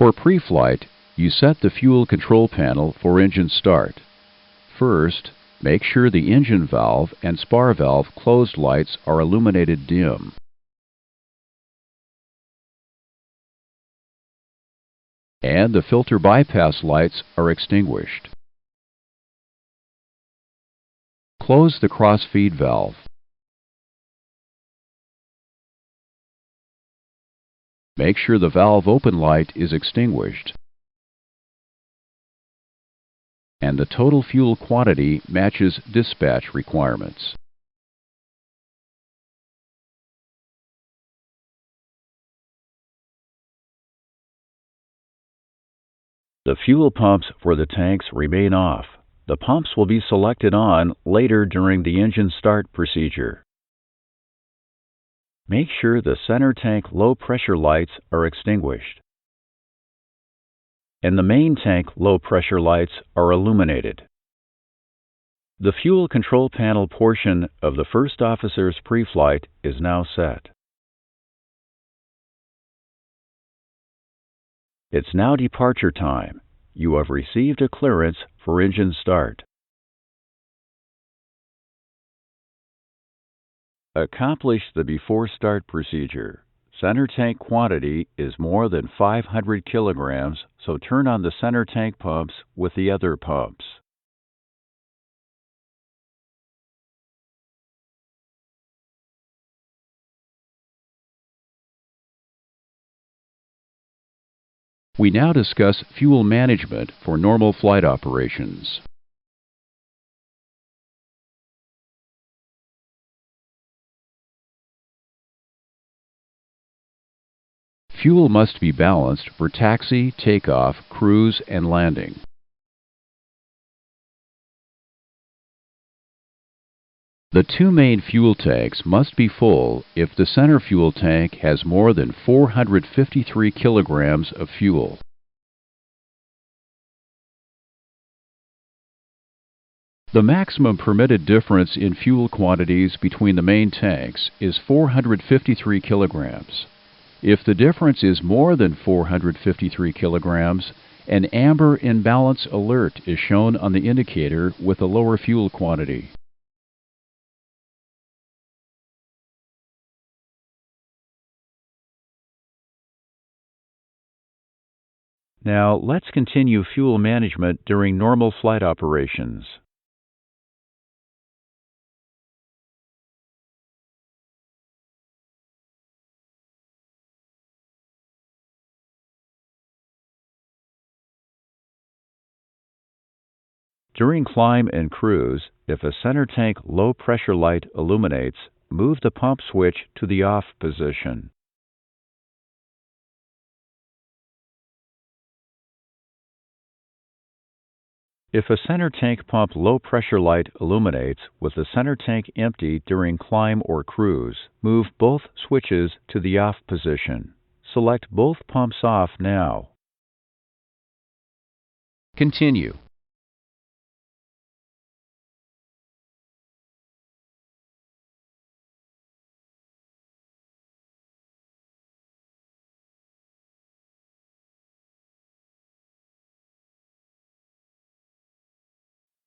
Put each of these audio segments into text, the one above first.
For pre-flight, you set the fuel control panel for engine start. First, make sure the engine valve and spar valve closed lights are illuminated dim. And the filter bypass lights are extinguished. Close the cross-feed valve. Make sure the valve open light is extinguished and the total fuel quantity matches dispatch requirements. The fuel pumps for the tanks remain off. The pumps will be selected on later during the engine start procedure. Make sure the center tank low pressure lights are extinguished and the main tank low pressure lights are illuminated. The fuel control panel portion of the first officer's pre-flight is now set. It's now departure time. You have received a clearance for engine start. Accomplish the before start procedure. Center tank quantity is more than 500 kilograms, so turn on the center tank pumps with the other pumps. We now discuss fuel management for normal flight operations. Fuel must be balanced for taxi, takeoff, cruise, and landing. The two main fuel tanks must be full if the center fuel tank has more than 453 kilograms of fuel. The maximum permitted difference in fuel quantities between the main tanks is 453 kilograms. If the difference is more than 453 kilograms, an amber imbalance alert is shown on the indicator with a lower fuel quantity. Now, let's continue fuel management during normal flight operations. During climb and cruise, if a center tank low pressure light illuminates, move the pump switch to the off position. If a center tank pump low pressure light illuminates with the center tank empty during climb or cruise, move both switches to the off position. Select both pumps off now. Continue.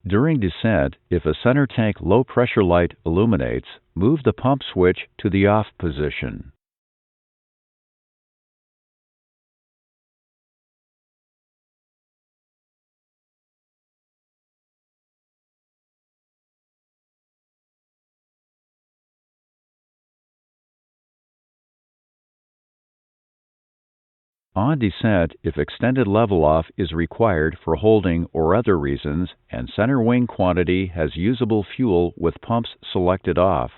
During descent, if a center tank low pressure light illuminates, move the pump switch to the off position. On descent, if extended level off is required for holding or other reasons, and center wing quantity has usable fuel with pumps selected off,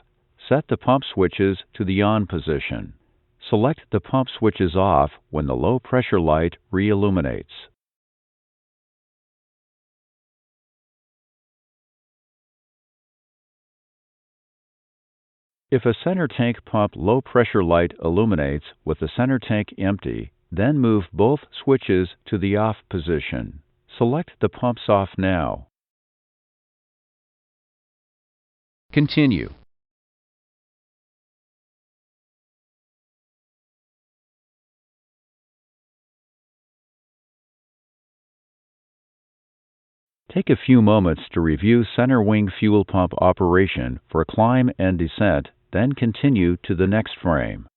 set the pump switches to the on position. Select the pump switches off when the low pressure light re-illuminates. If a center tank pump low pressure light illuminates with the center tank empty, then move both switches to the off position. Select the pumps off now. Continue. Take a few moments to review center wing fuel pump operation for climb and descent, then continue to the next frame.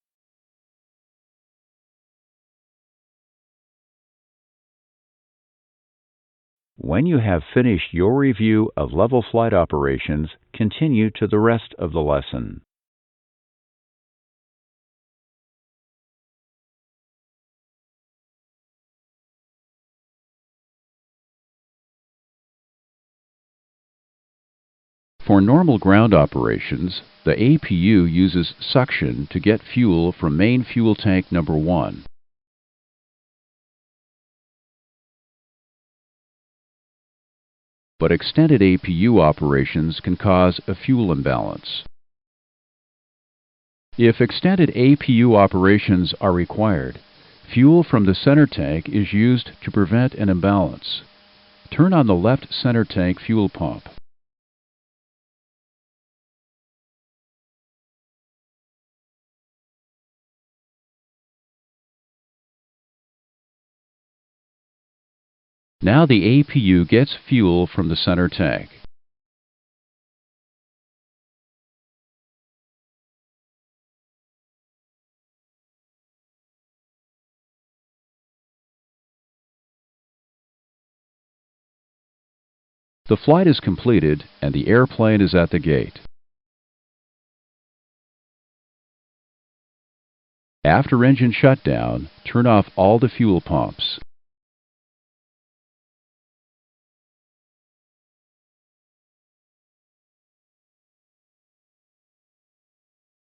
When you have finished your review of level flight operations, continue to the rest of the lesson. For normal ground operations, the APU uses suction to get fuel from main fuel tank number 1. But extended APU operations can cause a fuel imbalance. If extended APU operations are required, fuel from the center tank is used to prevent an imbalance. Turn on the left center tank fuel pump. Now the APU gets fuel from the center tank. The flight is completed and the airplane is at the gate. After engine shutdown, turn off all the fuel pumps.